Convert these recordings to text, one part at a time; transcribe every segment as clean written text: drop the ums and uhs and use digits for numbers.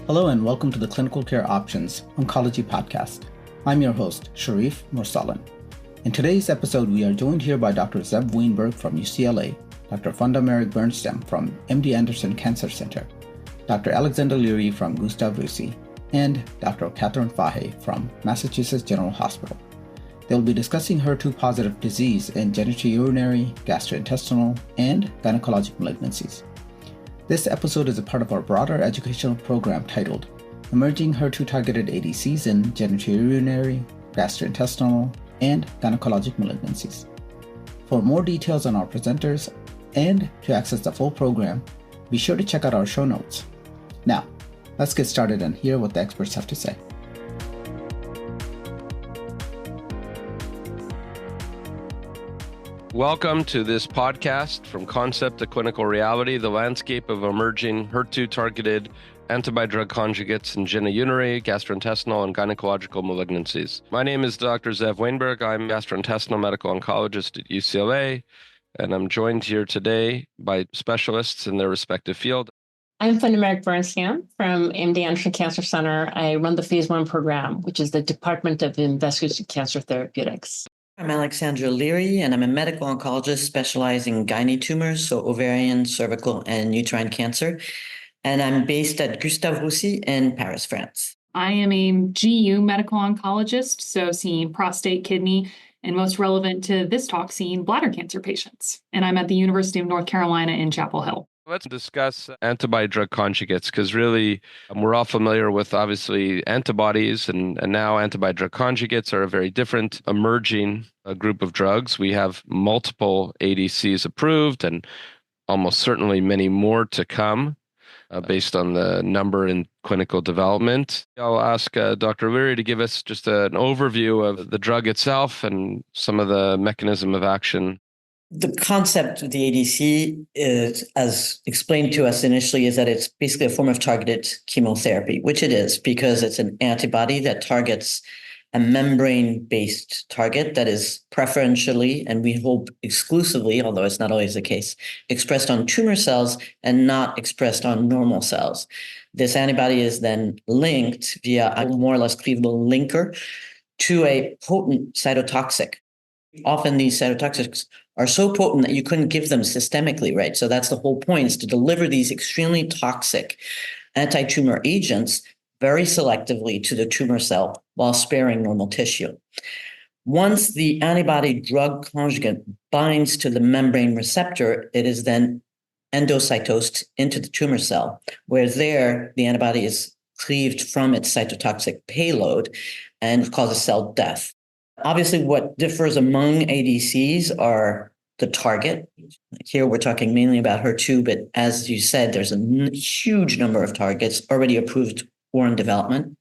Hello and welcome to the Clinical Care Options Oncology podcast. I'm your host, Sharif Mursalan. In today's episode, we are joined here by Dr. Zev Wainberg from UCLA, Dr. Funda Meric-Bernstam from MD Anderson Cancer Center, Dr. Alexandra Leary from Gustave Roussy, and Dr. Catherine Fahey from Massachusetts General Hospital. They'll be discussing HER2-positive disease in genitourinary, gastrointestinal, and gynecologic malignancies. This episode is a part of our broader educational program titled Emerging HER2-targeted ADCs in genitourinary, gastrointestinal, and gynecologic malignancies. For more details on our presenters and to access the full program, be sure to check out our show notes. Now, let's get started and hear what the experts have to say. Welcome to this podcast, From Concept to Clinical Reality, the landscape of emerging HER2-targeted antibody-drug conjugates in genitourinary, gastrointestinal, and gynecological malignancies. My name is Dr. Zev Wainberg. I'm a gastrointestinal medical oncologist at UCLA, and I'm joined here today by specialists in their respective field. I'm Funda Meric-Bernstam from MD Anderson Cancer Center. I run the Phase 1 program, which is the Department of Investigative Cancer Therapeutics. I'm Alexandra Leary, and I'm a medical oncologist specializing in gynae tumors, so ovarian, cervical, and uterine cancer. And I'm based at Gustave Roussy in Paris, France. I am a GU medical oncologist, so seeing prostate, kidney, and most relevant to this talk, seeing bladder cancer patients. And I'm at the University of North Carolina in Chapel Hill. Let's discuss antibody-drug conjugates, because really we're all familiar with, obviously, antibodies, and now antibody-drug conjugates are a very different emerging group of drugs. We have multiple ADCs approved and almost certainly many more to come based on the number in clinical development. I'll ask Dr. Leary to give us just an overview of the drug itself and some of the mechanism of action. The concept of the ADC is, as explained to us initially, is that it's basically a form of targeted chemotherapy, which it is because it's an antibody that targets a membrane-based target that is preferentially, and we hope exclusively, although it's not always the case, expressed on tumor cells and not expressed on normal cells. This antibody is then linked via a more or less cleavable linker to a potent cytotoxic. Often these cytotoxics are so potent that you couldn't give them systemically, right? So that's the whole point, is to deliver these extremely toxic anti-tumor agents very selectively to the tumor cell while sparing normal tissue. Once the antibody drug conjugate binds to the membrane receptor, it is then endocytosed into the tumor cell, where there the antibody is cleaved from its cytotoxic payload and causes cell death. Obviously, what differs among ADCs are the target. Here we're talking mainly about HER2, but as you said, there's a huge number of targets already approved or in development.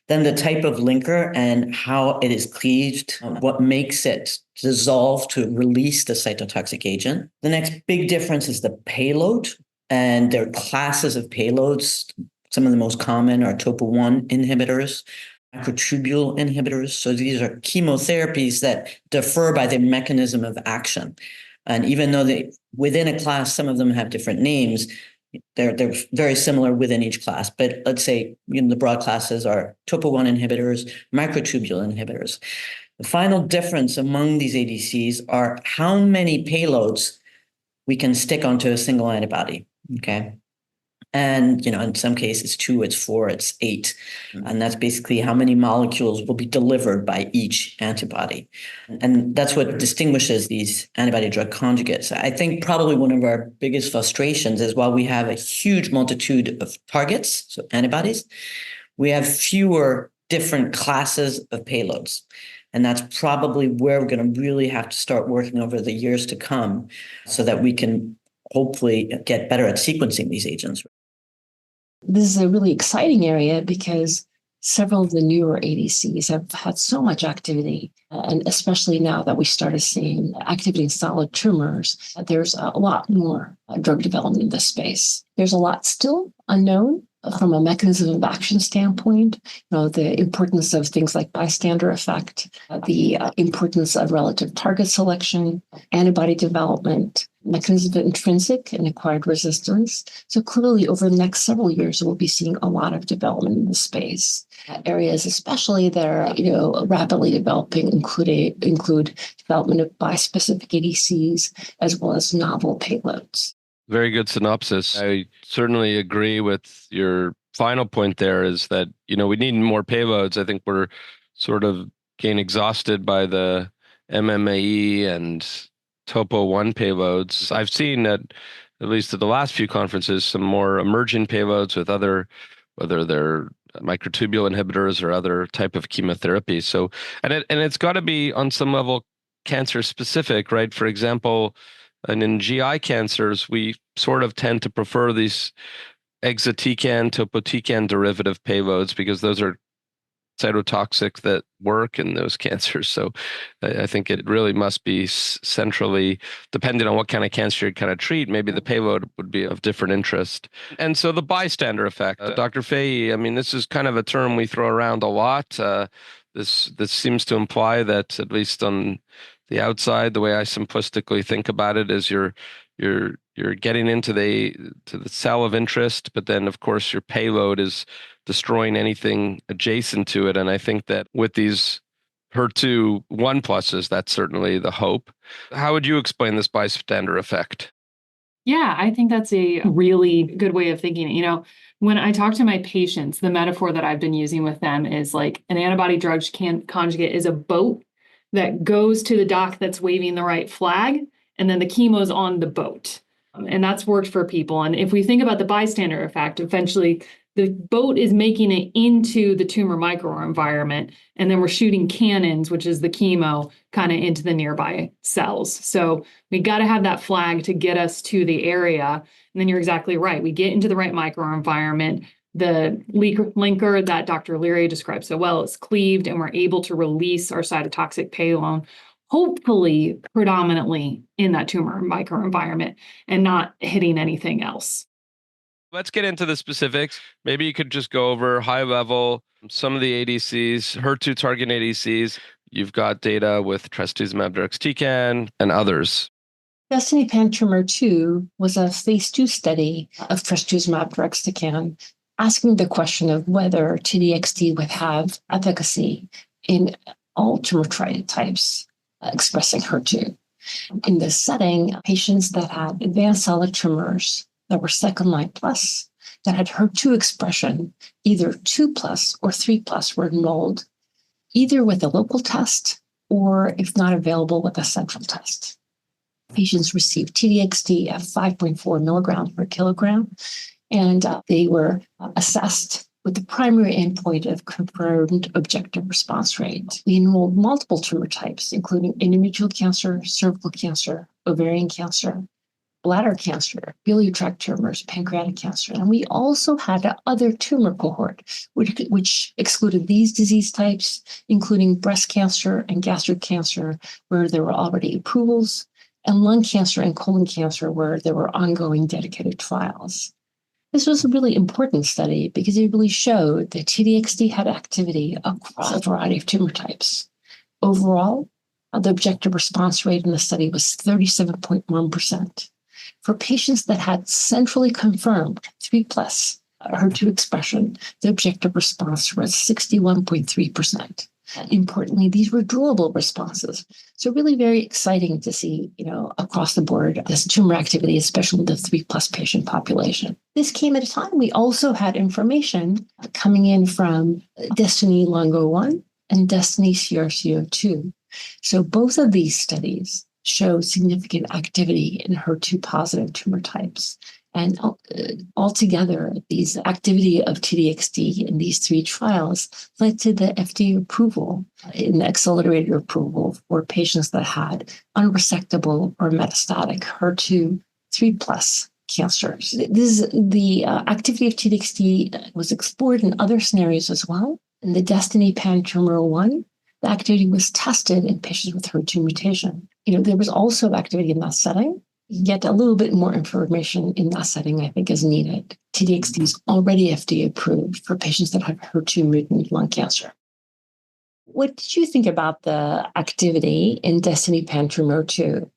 Then the type of linker and how it is cleaved, what makes it dissolve to release the cytotoxic agent. The next big difference is the payload, and there are classes of payloads. Some of the most common are topo-1 inhibitors, microtubule inhibitors. So these are chemotherapies that differ by their mechanism of action. And even though within a class, some of them have different names, they're very similar within each class. But let's say the broad classes are topo-1 inhibitors, microtubule inhibitors. The final difference among these ADCs are how many payloads we can stick onto a single antibody, okay? And, in some cases, 2, it's 4, it's 8. And that's basically how many molecules will be delivered by each antibody. And that's what distinguishes these antibody-drug conjugates. I think probably one of our biggest frustrations is while we have a huge multitude of targets, so antibodies, we have fewer different classes of payloads. And that's probably where we're going to really have to start working over the years to come so that we can hopefully get better at sequencing these agents. This is a really exciting area because several of the newer ADCs have had so much activity, and especially now that we started seeing activity in solid tumors, there's a lot more drug development in this space. There's a lot still unknown from a mechanism of action standpoint, the importance of things like bystander effect, the importance of relative target selection, antibody development, mechanisms of intrinsic and acquired resistance. So clearly, over the next several years, we'll be seeing a lot of development in this space. Areas especially that are rapidly developing include development of bispecific ADCs as well as novel payloads. Very good synopsis. I certainly agree with your final point there is that, we need more payloads. I think we're sort of getting exhausted by the MMAE and Topo 1 payloads. I've seen at least at the last few conferences, some more emerging payloads with whether they're microtubule inhibitors or other type of chemotherapy. So, and it's got to be on some level cancer specific, right? For example, and in GI cancers, we sort of tend to prefer these exatecan, topotecan derivative payloads because those are cytotoxic that work in those cancers. So I think it really must be centrally, depending on what kind of cancer you kind of treat, maybe the payload would be of different interest. And so the bystander effect, Dr. Fahey, I mean, this is kind of a term we throw around a lot. This seems to imply that, at least on the outside, the way I simplistically think about it is you're getting into the cell of interest, but then of course your payload is destroying anything adjacent to it. And I think that with these HER2 1+, that's certainly the hope. How would you explain this bystander effect? Yeah, I think that's a really good way of thinking. When I talk to my patients, the metaphor that I've been using with them is like an antibody drug conjugate is a boat that goes to the dock that's waving the right flag, and then the chemo's on the boat. And that's worked for people. And if we think about the bystander effect, eventually the boat is making it into the tumor microenvironment, and then we're shooting cannons, which is the chemo, kind of into the nearby cells. So we got to have that flag to get us to the area. And then you're exactly right. We get into the right microenvironment. The linker that Dr. Leary described so well is cleaved, and we're able to release our cytotoxic payload, hopefully predominantly in that tumor microenvironment and not hitting anything else. Let's get into the specifics. Maybe you could just go over high level some of the ADCs, HER2-targeted ADCs. You've got data with trastuzumab, deruxtecan, and others. Destiny Pan-Tumor-2 was a phase 2 study of trastuzumab deruxtecan, asking the question of whether T-DXd would have efficacy in all tumor types expressing HER2. In this setting, patients that had advanced solid tumors that were second-line plus, that had HER2 expression, either 2+ or 3+, were enrolled, either with a local test or, if not available, with a central test. Patients received T-DXd at 5.4 milligrams per kilogram, and they were assessed with the primary endpoint of confirmed objective response rate. We enrolled multiple tumor types, including endometrial cancer, cervical cancer, ovarian cancer, bladder cancer, biliary tract tumors, pancreatic cancer. And we also had other tumor cohort, which excluded these disease types, including breast cancer and gastric cancer, where there were already approvals, and lung cancer and colon cancer, where there were ongoing dedicated trials. This was a really important study because it really showed that T-DXd had activity across a variety of tumor types. Overall, the objective response rate in the study was 37.1%. For patients that had centrally confirmed 3+ HER2 expression, the objective response was 61.3%. Importantly, these were durable responses. So really very exciting to see, across the board, this tumor activity, especially with the 3+ patient population. This came at a time we also had information coming in from Destiny Lung-01 and Destiny CRC02. So both of these studies show significant activity in HER2-positive tumor types. And altogether, these activity of T-DXd in these 3 trials led to the FDA approval, in the accelerated approval for patients that had unresectable or metastatic HER2 3+ cancers. The activity of T-DXd was explored in other scenarios as well. In the Destiny Pan-Tumor-1, the activity was tested in patients with HER2 mutation. There was also activity in that setting. Yet a little bit more information in that setting, I think, is needed. T-DXd is already FDA approved for patients that have HER2 mutant lung cancer. What did you think about the activity in Destiny Pan-Tumor-2?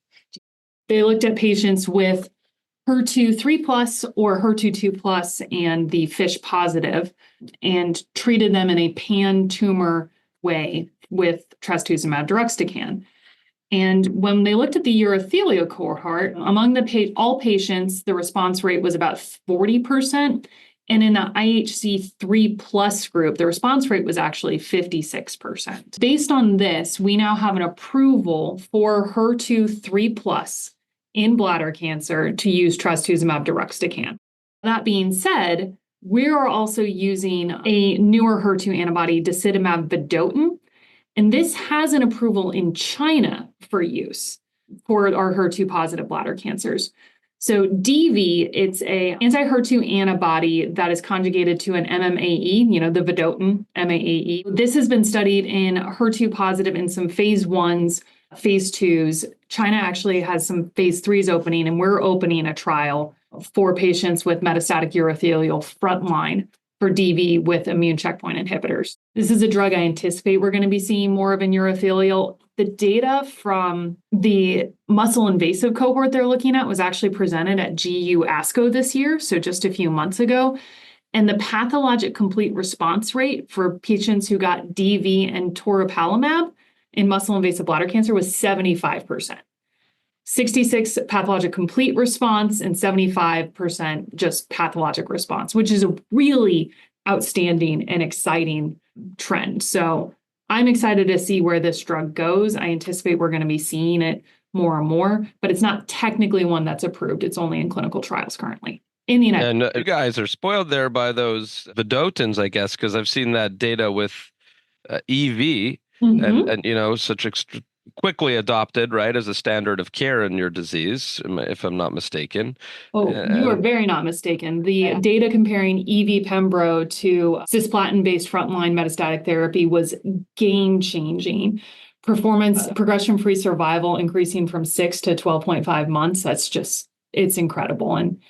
They looked at patients with HER2 3+ or HER2 2+ and the FISH positive and treated them in a pan-tumor way with trastuzumab deruxtecan. And when they looked at the urothelial cohort, among all patients, the response rate was about 40%. And in the IHC 3+ group, the response rate was actually 56%. Based on this, we now have an approval for HER2 3+ in bladder cancer to use trastuzumab deruxtecan. That being said, we are also using a newer HER2 antibody, disitamab vedotin, and this has an approval in China for use for our HER2 positive bladder cancers. So DV, it's a anti-HER2 antibody that is conjugated to an MMAE, the vedotin MAAE. This has been studied in HER2 positive in some phase 1s, phase 2s. China actually has some phase 3s opening, and we're opening a trial for patients with metastatic urothelial frontline for DV with immune checkpoint inhibitors. This is a drug I anticipate we're going to be seeing more of in urothelial. The data from the muscle invasive cohort they're looking at was actually presented at GU ASCO this year, so just a few months ago. And the pathologic complete response rate for patients who got DV and toripalimab in muscle invasive bladder cancer was 75%. 66 pathologic complete response and 75% just pathologic response, which is a really outstanding and exciting trend. So I'm excited to see where this drug goes. I anticipate we're going to be seeing it more and more, but it's not technically one that's approved. It's only in clinical trials currently in the United States. And you guys are spoiled there by those vedotins, I guess, because I've seen that data with EV and such quickly adopted, right, as a standard of care in your disease, if I'm not mistaken. Oh, you are very not mistaken. The data comparing EV Pembro to cisplatin-based frontline metastatic therapy was game-changing. Performance, progression-free survival increasing from 6 to 12.5 months. It's incredible. And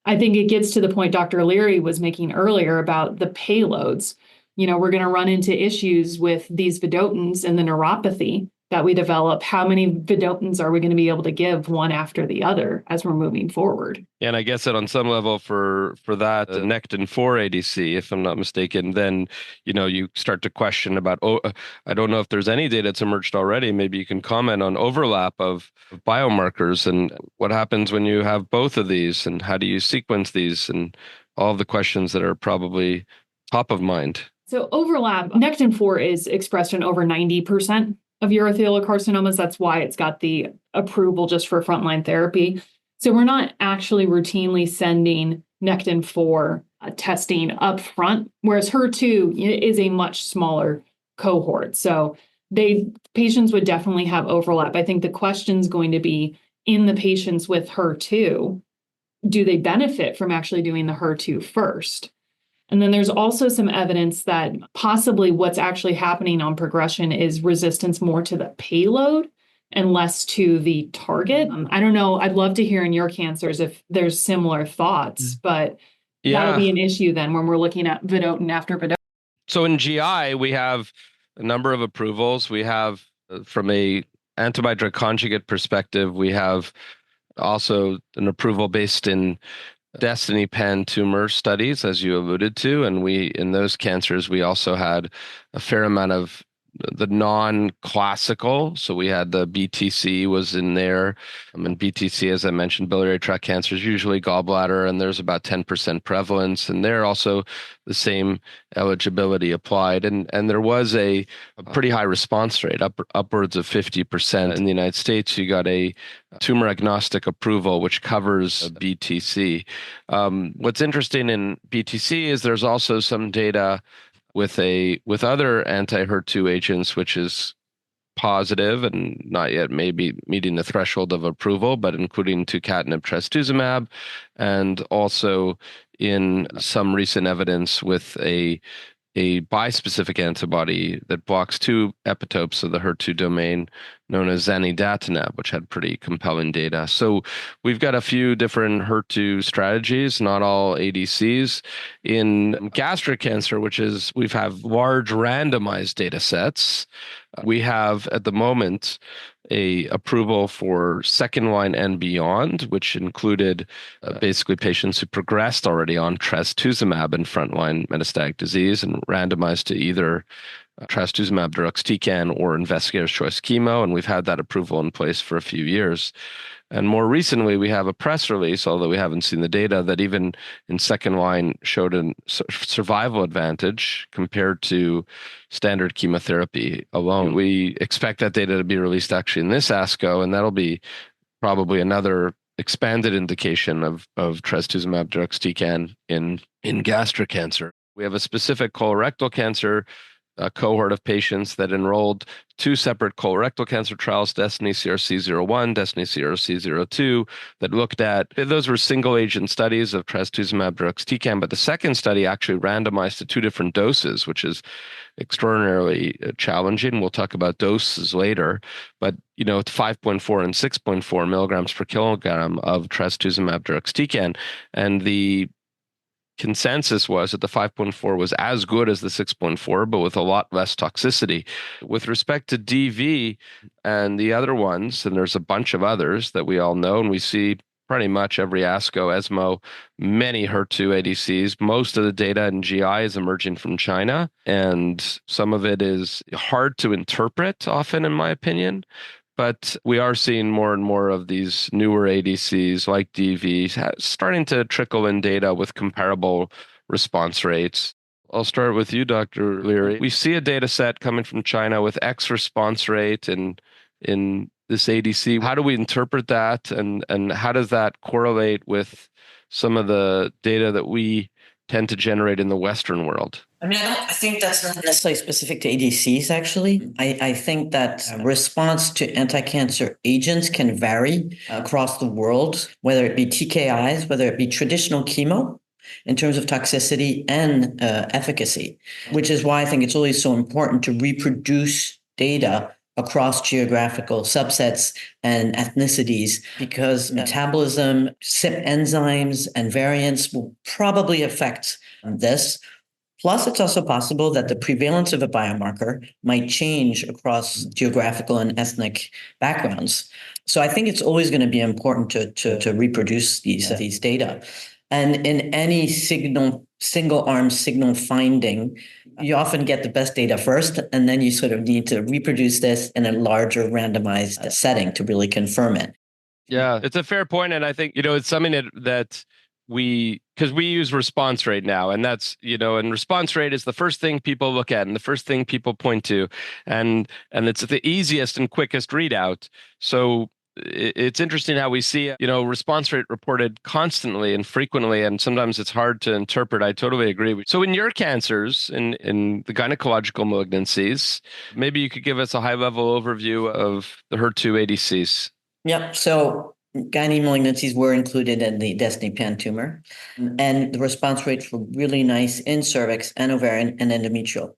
I think it gets to the point Dr. Leary was making earlier about the payloads. We're going to run into issues with these vedotins and the neuropathy that we develop. How many vedotins are we going to be able to give one after the other as we're moving forward? And I guess that on some level for that Nectin-4 ADC, if I'm not mistaken, then, you start to question about, I don't know if there's any data that's emerged already. Maybe you can comment on overlap of biomarkers and what happens when you have both of these and how do you sequence these and all the questions that are probably top of mind. So overlap, Nectin-4 is expressed in over 90% of urothelial carcinomas. That's why it's got the approval just for frontline therapy. So we're not actually routinely sending Nectin-4 testing up front, whereas HER2 is a much smaller cohort. So patients would definitely have overlap. I think the question's going to be in the patients with HER2, do they benefit from actually doing the HER2 first? And then there's also some evidence that possibly what's actually happening on progression is resistance more to the payload and less to the target. I don't know. I'd love to hear in your cancers if there's similar thoughts, but that'll be an issue then when we're looking at vedotin after vedotin. So in GI, we have a number of approvals. We have, from a antibody drug conjugate perspective, we have also an approval based in Destiny pan tumor studies, as you alluded to. And in those cancers, we also had a fair amount of the non-classical. So we had the BTC was in there. And BTC, as I mentioned, biliary tract cancer is usually gallbladder, and there's about 10% prevalence. And there also the same eligibility applied. And there was a pretty high response rate, upwards of 50%. In the United States, you got a tumor agnostic approval, which covers BTC. What's interesting in BTC is there's also some data with other anti-HER2 agents, which is positive and not yet maybe meeting the threshold of approval, but including tucatinib trastuzumab, and also in some recent evidence with a bispecific antibody that blocks two epitopes of the HER2 domain known as zanidatamab, which had pretty compelling data. So we've got a few different HER2 strategies, not all ADCs. In gastric cancer, we've had large randomized data sets. We have at the moment a approval for second line and beyond, which included basically patients who progressed already on trastuzumab in frontline metastatic disease and randomized to either trastuzumab deruxtecan or investigator's choice chemo. And we've had that approval in place for a few years. And more recently, we have a press release, although we haven't seen the data, that even in second line showed a survival advantage compared to standard chemotherapy alone. We expect that data to be released actually in this ASCO, and that'll be probably another expanded indication of trastuzumab deruxtecan in gastric cancer. We have a specific colorectal cancer cohort of patients that enrolled two separate colorectal cancer trials, DESTINY-CRC01, DESTINY-CRC02, that looked at, those were single agent studies of trastuzumab deruxtecan, but the second study actually randomized to two different doses, which is extraordinarily challenging. We'll talk about doses later, but 5.4 and 6.4 milligrams per kilogram of trastuzumab deruxtecan, and the consensus was that the 5.4 was as good as the 6.4, but with a lot less toxicity. With respect to DV and the other ones, and there's a bunch of others that we all know, and we see pretty much every ASCO, ESMO, many HER2 ADCs. Most of the data in GI is emerging from China, and some of it is hard to interpret often, in my opinion. But we are seeing more and more of these newer ADCs like DV starting to trickle in data with comparable response rates. I'll start with you, Dr. Leary. We see a data set coming from China with X response rate in this ADC. How do we interpret that, and how does that correlate with some of the data that we tend to generate in the Western world? I think that's not necessarily specific to ADCs, actually. I think that response to anti-cancer agents can vary across the world, whether it be TKIs, whether it be traditional chemo, in terms of toxicity and efficacy, which is why I think it's always so important to reproduce data across geographical subsets and ethnicities, because metabolism, CYP enzymes, and variants will probably affect this. Plus, it's also possible that the prevalence of a biomarker might change across geographical and ethnic backgrounds. So I think it's always going to be important to reproduce these data. And in any single-arm signal finding, you often get the best data first, and then you sort of need to reproduce this in a larger randomized setting to really confirm it. Yeah, it's a fair point. And I think, it's something that because we use response rate now, and that's, and response rate is the first thing people look at and the first thing people point to, and it's the easiest and quickest readout. So it's interesting how we see, response rate reported constantly and frequently, and sometimes it's hard to interpret. I totally agree. So in your cancers, in the gynecological malignancies, maybe you could give us a high-level overview of the HER2 ADCs. Yep. So gynae malignancies were included in the Destiny pan tumor, and the response rates were really nice in cervix and ovarian and endometrial.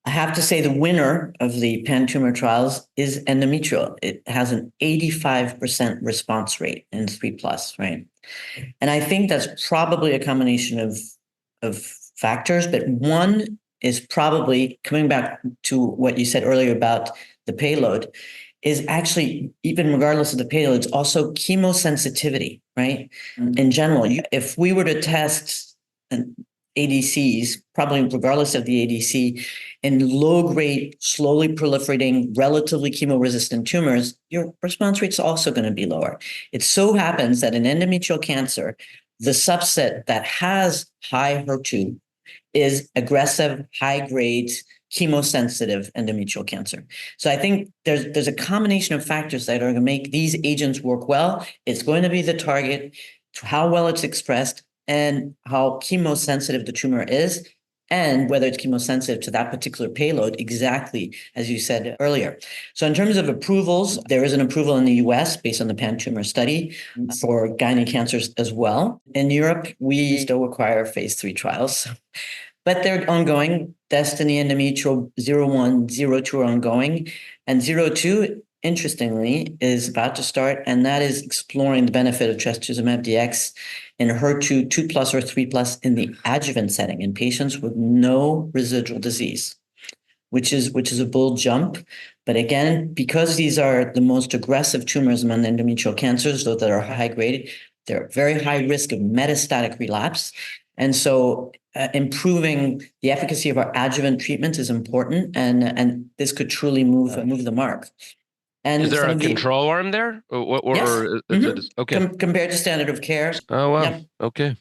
I have to say the winner of the pan tumor trials is endometrial. It has an 85% response rate in 3+, right? And I think that's probably a combination of factors, but one is probably, coming back to what you said earlier about the payload, is actually, even regardless of the payload, it's also chemosensitivity, right? In general, if we were to test ADCs, probably regardless of the ADC, in low-grade, slowly proliferating, relatively chemo-resistant tumors, your response rate's also going to be lower. It so happens that in endometrial cancer, the subset that has high HER2 is aggressive, high-grade, chemosensitive endometrial cancer. So I think there's a combination of factors that are going to make these agents work well. It's going to be the target, how well it's expressed, and how chemosensitive the tumor is, and whether it's chemosensitive to that particular payload, exactly as you said earlier. So in terms of approvals, there is an approval in the US based on the pan-tumor study for gynae cancers as well. In Europe, we still require phase 3 trials, but they're ongoing. Destiny endometrial 01, 02 are ongoing, and 02, interestingly, is about to start, and that is exploring the benefit of trastuzumab DX in HER2 2+ or 3+ in the adjuvant setting in patients with no residual disease, which is a bold jump, But again, because these are the most aggressive tumors among endometrial cancers, those that are high grade, they're very high risk of metastatic relapse. And so improving the efficacy of our adjuvant treatment is important, and this could truly move the mark. And is there a control arm there? Yes. Okay. Compared to standard of care. Oh, wow. Yeah. Okay.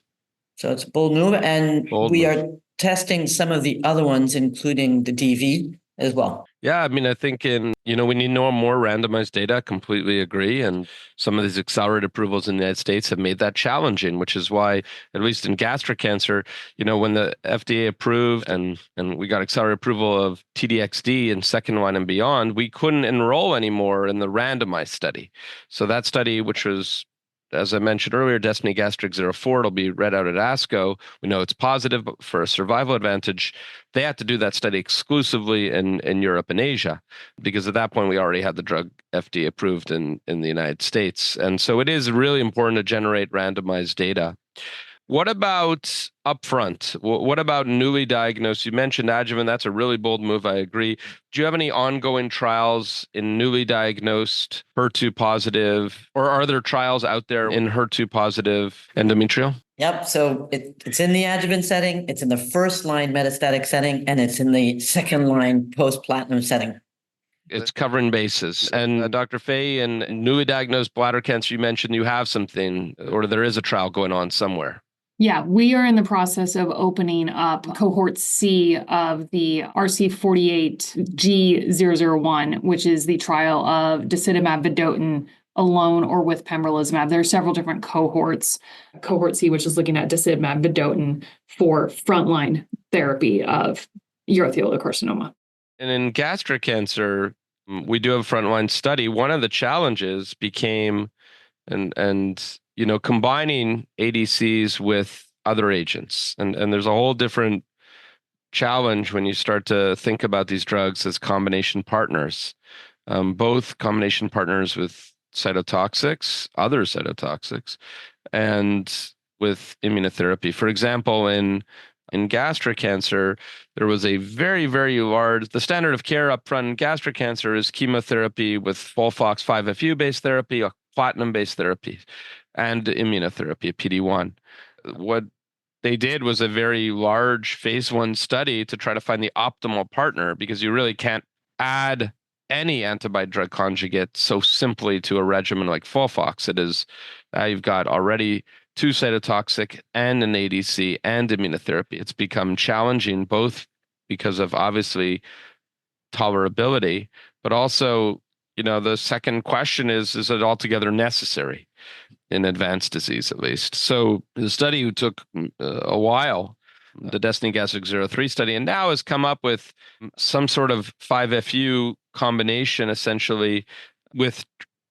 So it's a bold move. And we are testing some of the other ones, including the DV as well. Yeah, I mean, I think we need more randomized data. Completely agree. And some of these accelerated approvals in the United States have made that challenging, which is why, at least in gastric cancer, when the FDA approved and we got accelerated approval of TDXD in second line and beyond, we couldn't enroll anymore in the randomized study. So that study, which was, as I mentioned earlier, Destiny Gastric 04, it'll be read out at ASCO. We know it's positive for a survival advantage. They had to do that study exclusively in Europe and Asia, because at that point we already had the drug FDA approved in the United States. And so it is really important to generate randomized data. What about upfront? What about newly diagnosed? You mentioned adjuvant. That's a really bold move. I agree. Do you have any ongoing trials in newly diagnosed HER2 positive, or are there trials out there in HER2 positive endometrial? Yep. So it's in the adjuvant setting, it's in the first line metastatic setting, and it's in the second line post-platinum setting. It's covering bases. And Dr. Fahey, in newly diagnosed bladder cancer, you mentioned you have something, or there is a trial going on somewhere. Yeah, we are in the process of opening up cohort C of the RC48G001, which is the trial of disitamab vedotin alone or with pembrolizumab. There are several different cohorts. Cohort C, which is looking at disitamab vedotin for frontline therapy of urothelial carcinoma. And in gastric cancer, we do have a frontline study. One of the challenges became, combining ADCs with other agents. And there's a whole different challenge when you start to think about these drugs as combination partners, both combination partners with cytotoxics, other cytotoxics, and with immunotherapy. For example, in gastric cancer, there was a very, very large, the standard of care upfront in gastric cancer is chemotherapy with FOLFOX5FU based therapy, or platinum based therapy, and immunotherapy, PD-1. What they did was a very large phase 1 study to try to find the optimal partner, because you really can't add any antibody drug conjugate so simply to a regimen like FOLFOX. It is, you've got already 2 cytotoxic and an ADC and immunotherapy. It's become challenging both because of obviously tolerability, but also, the second question is it altogether necessary in advanced disease, at least? So the study took a while, the Destiny Gastric 03 study, and now has come up with some sort of 5FU combination, essentially, with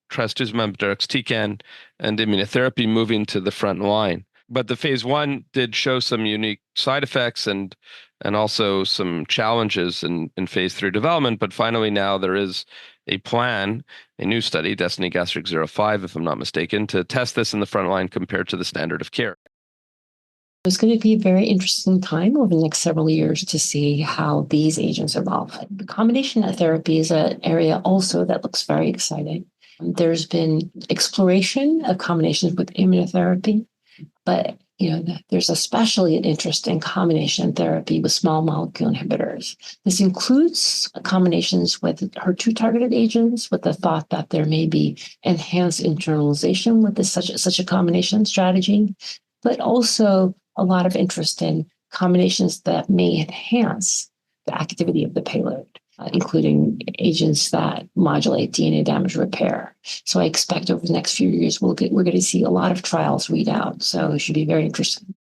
trastuzumab, deruxtecan, and immunotherapy moving to the front line. But the phase 1 did show some unique side effects and also some challenges in phase 3 development. But finally, now there is a plan, a new study, Destiny Gastric 05, if I'm not mistaken, to test this in the front line compared to the standard of care. It's going to be a very interesting time over the next several years to see how these agents evolve. The combination therapy is an area also that looks very exciting. There's been exploration of combinations with immunotherapy, but there's especially an interest in combination therapy with small molecule inhibitors. This includes combinations with HER2-targeted agents, with the thought that there may be enhanced internalization with such a combination strategy, but also a lot of interest in combinations that may enhance the activity of the payload, including agents that modulate DNA damage repair. So I expect over the next few years, we're going to see a lot of trials read out. So it should be very interesting.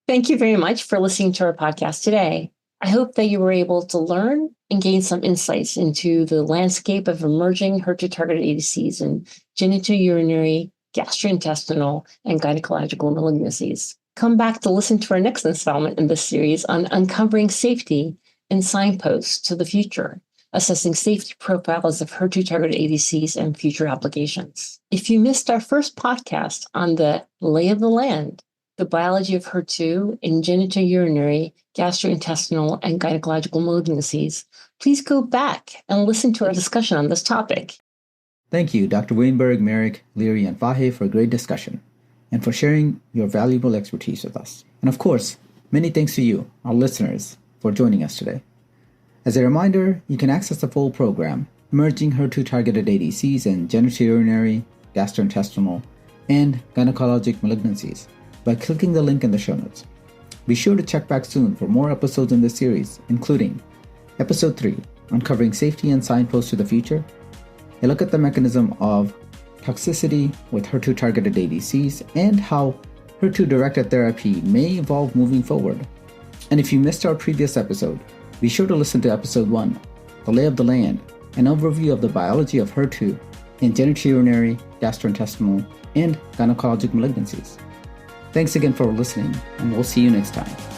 Thank you very much for listening to our podcast today. I hope that you were able to learn and gain some insights into the landscape of emerging HER2-targeted ADCs in genitourinary, gastrointestinal, and gynecological malignancies. Come back to listen to our next installment in this series on uncovering safety and signposts to the future, assessing safety profiles of HER2-targeted ADCs and future applications. If you missed our first podcast on the lay of the land the biology of HER2 in genitourinary, gastrointestinal, and gynecological malignancies, please go back and listen to our discussion on this topic. Thank you, Dr. Wainberg, Meric, Leary, and Fahey for a great discussion and for sharing your valuable expertise with us. And of course, many thanks to you, our listeners, for joining us today. As a reminder, you can access the full program, Emerging HER2-targeted ADCs in genitourinary, gastrointestinal, and gynecologic malignancies, by clicking the link in the show notes. Be sure to check back soon for more episodes in this series, including Episode 3, Uncovering Safety and Signposts to the Future, a look at the mechanism of toxicity with HER2-targeted ADCs, and how HER2-directed therapy may evolve moving forward. And if you missed our previous episode, be sure to listen to Episode 1, The Lay of the Land, an overview of the biology of HER2 in genitourinary, gastrointestinal, and gynecologic malignancies. Thanks again for listening, and we'll see you next time.